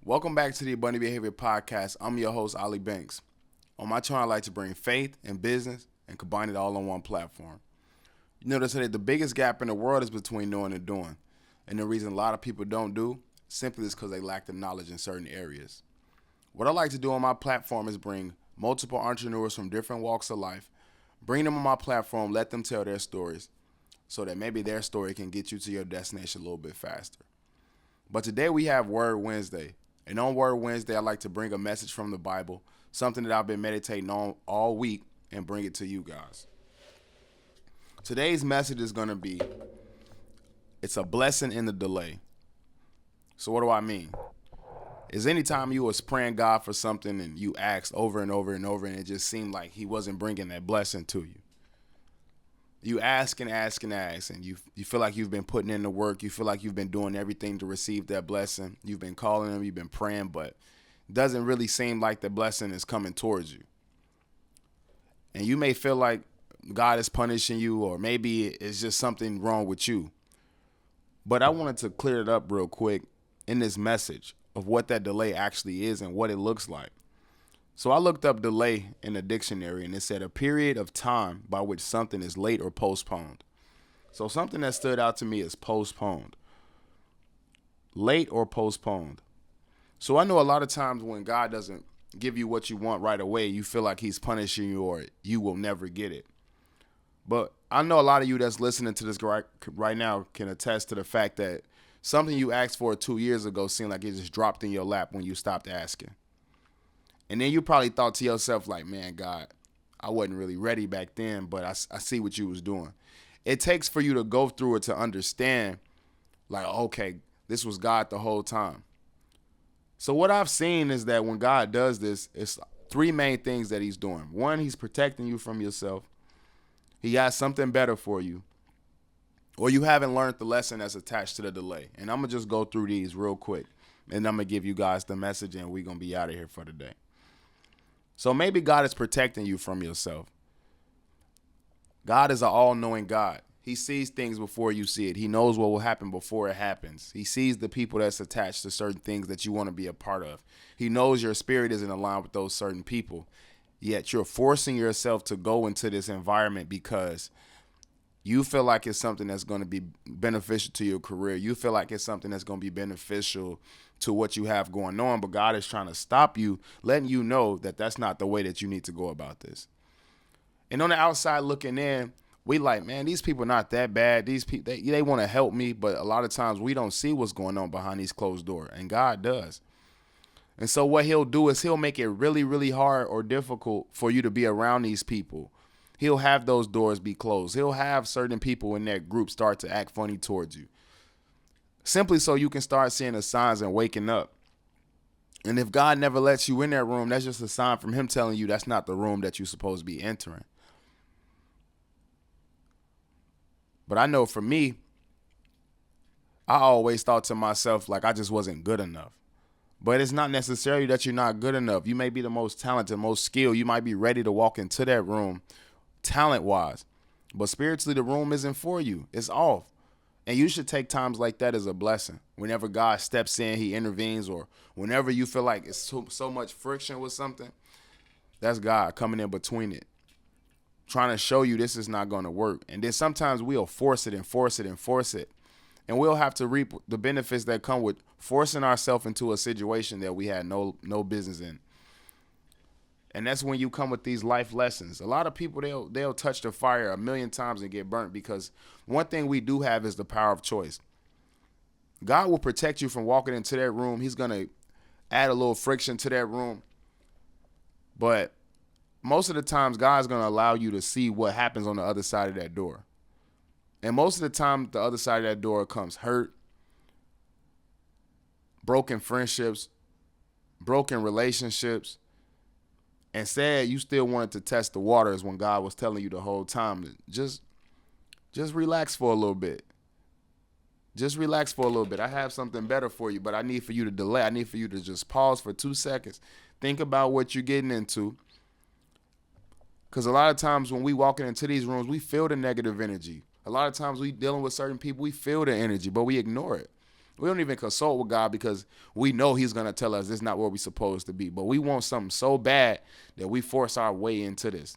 Welcome back to the Abundant Behavior Podcast. I'm your host, Ali Banks. On my channel, I like to bring faith and business and combine it all on one platform. You notice that the biggest gap in the world is between knowing and doing. And the reason a lot of people don't do simply is because they lack the knowledge in certain areas. What I like to do on my platform is bring multiple entrepreneurs from different walks of life, bring them on my platform, let them tell their stories so that maybe their story can get you to your destination a little bit faster. But today we have Word Wednesday. And on Word Wednesday, I like to bring a message from the Bible, something that I've been meditating on all week, and bring it to you guys. Today's message is going to be, it's a blessing in the delay. So what do I mean? Is anytime you was praying God for something and you asked over and over and over and it just seemed like he wasn't bringing that blessing to you. You ask and ask and ask, and you feel like you've been putting in the work. You feel like you've been doing everything to receive that blessing. You've been calling him, you've been praying, but it doesn't really seem like the blessing is coming towards you. And you may feel like God is punishing you, or maybe it's just something wrong with you. But I wanted to clear it up real quick in this message of what that delay actually is and what it looks like. So I looked up delay in the dictionary, and it said a period of time by which something is late or postponed. So something that stood out to me is postponed. Late or postponed. So I know a lot of times when God doesn't give you what you want right away, you feel like he's punishing you or you will never get it. But I know a lot of you that's listening to this right now can attest to the fact that something you asked for 2 years ago seemed like it just dropped in your lap when you stopped asking. And then you probably thought to yourself like, man, God, I wasn't really ready back then, but I see what you was doing. It takes for you to go through it to understand, like, okay, this was God the whole time. So what I've seen is that when God does this, it's three main things that he's doing. One, he's protecting you from yourself. He has something better for you. Or you haven't learned the lesson that's attached to the delay. And I'm going to just go through these real quick. And I'm going to give you guys the message, and we're going to be out of here for the day. So maybe God is protecting you from yourself. God is an all-knowing God. He sees things before you see it. He knows what will happen before it happens. He sees the people that's attached to certain things that you want to be a part of. He knows your spirit isn't aligned with those certain people. Yet you're forcing yourself to go into this environment because you feel like it's something that's going to be beneficial to your career. You feel like it's something that's going to be beneficial to what you have going on, but God is trying to stop you, letting you know that that's not the way that you need to go about this. And on the outside looking in, we like, man, these people are not that bad. These people, they want to help me, but a lot of times we don't see what's going on behind these closed doors, and God does. And so what he'll do is he'll make it really, really hard or difficult for you to be around these people. He'll have those doors be closed. He'll have certain people in that group start to act funny towards you, simply so you can start seeing the signs and waking up. And if God never lets you in that room, that's just a sign from him telling you that's not the room that you're supposed to be entering. But I know for me, I always thought to myself like I just wasn't good enough. But it's not necessarily that you're not good enough. You may be the most talented, most skilled. You might be ready to walk into that room talent-wise. But spiritually, the room isn't for you. It's off. And you should take times like that as a blessing. Whenever God steps in, he intervenes, or whenever you feel like it's so much friction with something, that's God coming in between it, trying to show you this is not going to work. And then sometimes we'll force it and force it and force it. And we'll have to reap the benefits that come with forcing ourselves into a situation that we had no business in. And that's when you come with these life lessons. A lot of people, they'll touch the fire a million times and get burnt, because one thing we do have is the power of choice. God will protect you from walking into that room. He's going to add a little friction to that room. But most of the times, God's going to allow you to see what happens on the other side of that door. And most of the time, the other side of that door comes hurt, broken friendships, broken relationships. And said you still wanted to test the waters when God was telling you the whole time, just relax for a little bit. Just relax for a little bit. I have something better for you, but I need for you to delay. I need for you to just pause for 2 seconds. Think about what you're getting into. Because a lot of times when we walking into these rooms, we feel the negative energy. A lot of times we dealing with certain people, we feel the energy, but we ignore it. We don't even consult with God because we know he's going to tell us this is not where we're supposed to be. But we want something so bad that we force our way into this.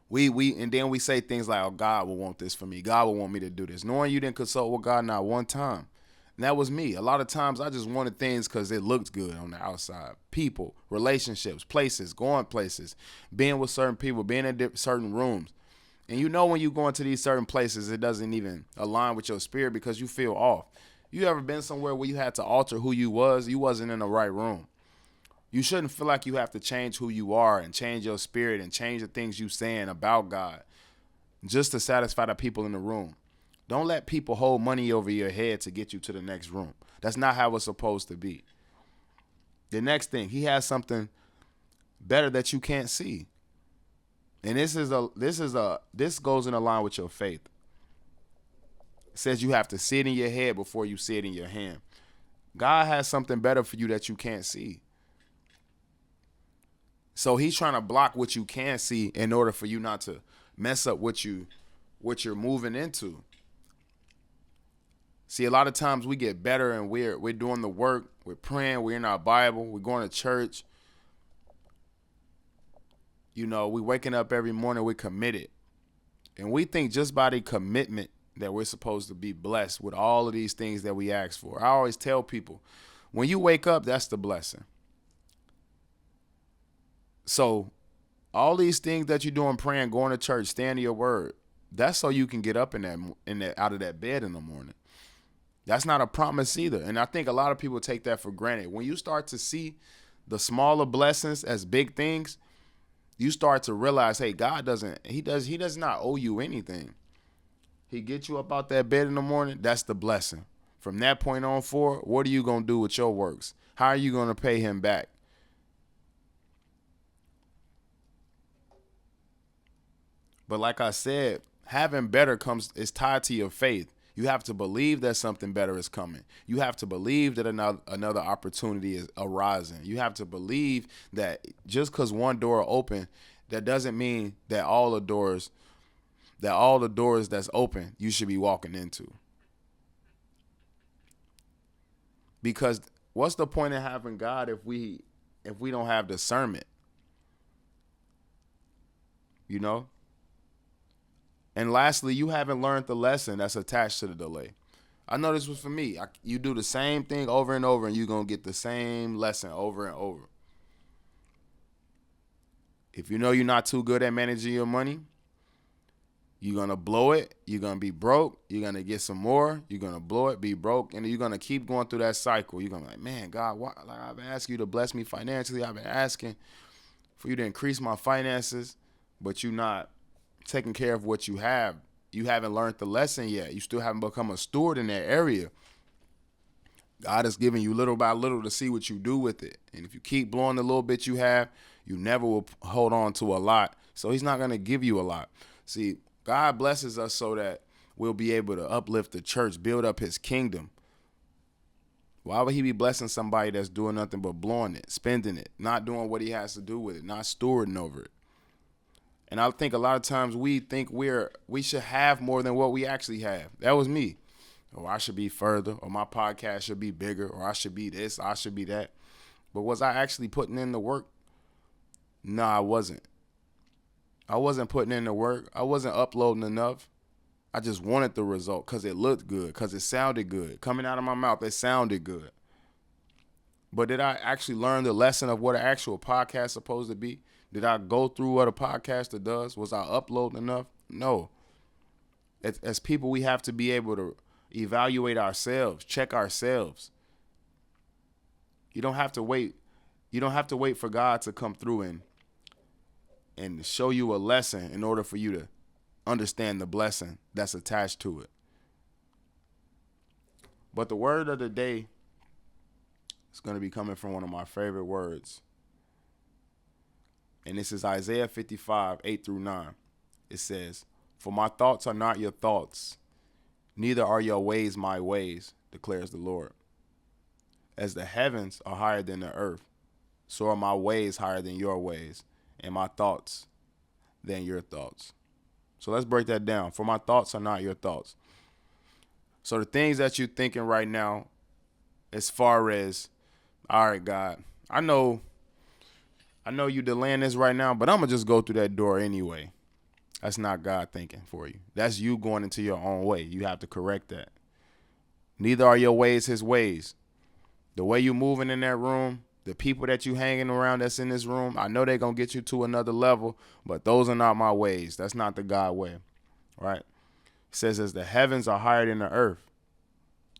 And then we say things like, oh, God will want this for me. God will want me to do this. Knowing you didn't consult with God not one time. And that was me. A lot of times I just wanted things because it looked good on the outside. People, relationships, places, going places, being with certain people, being in certain rooms. And you know when you go into these certain places, it doesn't even align with your spirit because you feel off. You ever been somewhere where you had to alter who you was? You wasn't in the right room. You shouldn't feel like you have to change who you are and change your spirit and change the things you saying about God just to satisfy the people in the room. Don't let people hold money over your head to get you to the next room. That's not how it's supposed to be. The next thing, he has something better that you can't see. And this goes in line with your faith. It says you have to see it in your head before you see it in your hand. God has something better for you that you can't see. So he's trying to block what you can see in order for you not to mess up what you're moving into. See, a lot of times we get better and we're doing the work, we're praying, we're in our Bible, we're going to church. You know, we waking up every morning, we're committed. And we think just by the commitment that we're supposed to be blessed with all of these things that we ask for. I always tell people, when you wake up, that's the blessing. So all these things that you're doing, praying, going to church, staying to your word, that's so you can get up in that out of that bed in the morning. That's not a promise either. And I think a lot of people take that for granted. When you start to see the smaller blessings as big things, you start to realize, hey, God does not owe you anything. He gets you up out that bed in the morning, that's the blessing. From that point on forward, what are you going to do with your works? How are you going to pay him back? But like I said, having better is tied to your faith. You have to believe that something better is coming. You have to believe that another opportunity is arising. You have to believe that just because one door open, that doesn't mean that all the doors that's open you should be walking into. Because what's the point of having God if we don't have discernment? You know? And lastly, you haven't learned the lesson that's attached to the delay. I know this was for me. You do the same thing over and over, and you're going to get the same lesson over and over. If you know you're not too good at managing your money, you're going to blow it. You're going to be broke. You're going to get some more. You're going to blow it, be broke, and you're going to keep going through that cycle. You're going to be like, man, God, why? Like, I've been asking you to bless me financially. I've been asking for you to increase my finances, but you're not taking care of what you have. You haven't learned the lesson yet. You still haven't become a steward in that area. God is giving you little by little to see what you do with it. And if you keep blowing the little bit you have, you never will hold on to a lot. So he's not going to give you a lot. See, God blesses us so that we'll be able to uplift the church, build up his kingdom. Why would he be blessing somebody that's doing nothing but blowing it, spending it, not doing what he has to do with it, not stewarding over it? And I think a lot of times we think we should have more than what we actually have. That was me. Or I should be further, or my podcast should be bigger, or I should be this, I should be that. But was I actually putting in the work? No, I wasn't. I wasn't putting in the work. I wasn't uploading enough. I just wanted the result because it looked good, because it sounded good. Coming out of my mouth, it sounded good. But did I actually learn the lesson of what an actual podcast is supposed to be? Did I go through what a podcaster does? Was I uploading enough? No. As people, we have to be able to evaluate ourselves, check ourselves. You don't have to wait. You don't have to wait for God to come through and show you a lesson in order for you to understand the blessing that's attached to it. But the word of the day is going to be coming from one of my favorite words. And this is Isaiah 55, 8-9. It says, "For my thoughts are not your thoughts, neither are your ways my ways, declares the Lord. As the heavens are higher than the earth, so are my ways higher than your ways, and my thoughts than your thoughts." So let's break that down. For my thoughts are not your thoughts. So the things that you're thinking right now, as far as, all right, God, I know you delaying this right now, but I'm gonna just go through that door anyway. That's not God thinking for you. That's you going into your own way. You have to correct that. Neither are your ways his ways. The way you moving in that room, the people that you hanging around that's in this room, I know they're going to get you to another level, but those are not my ways. That's not the God way, right? It says as the heavens are higher than the earth.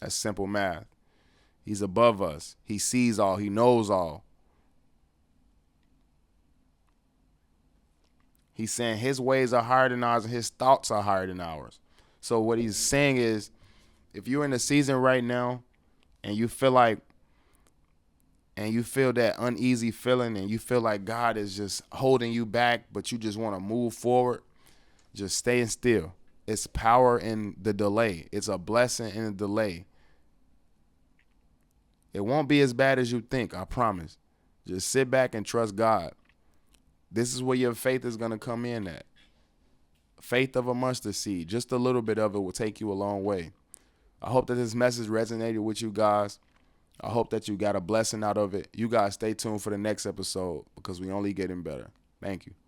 That's simple math. He's above us. He sees all. He knows all. He's saying his ways are higher than ours and his thoughts are higher than ours. So what he's saying is, if you're in a season right now and you feel that uneasy feeling and you feel like God is just holding you back, but you just want to move forward, just staying still. It's power in the delay. It's a blessing in the delay. It won't be as bad as you think, I promise. Just sit back and trust God. This is where your faith is going to come in at. Faith of a mustard seed. Just a little bit of it will take you a long way. I hope that this message resonated with you guys. I hope that you got a blessing out of it. You guys stay tuned for the next episode because we only getting better. Thank you.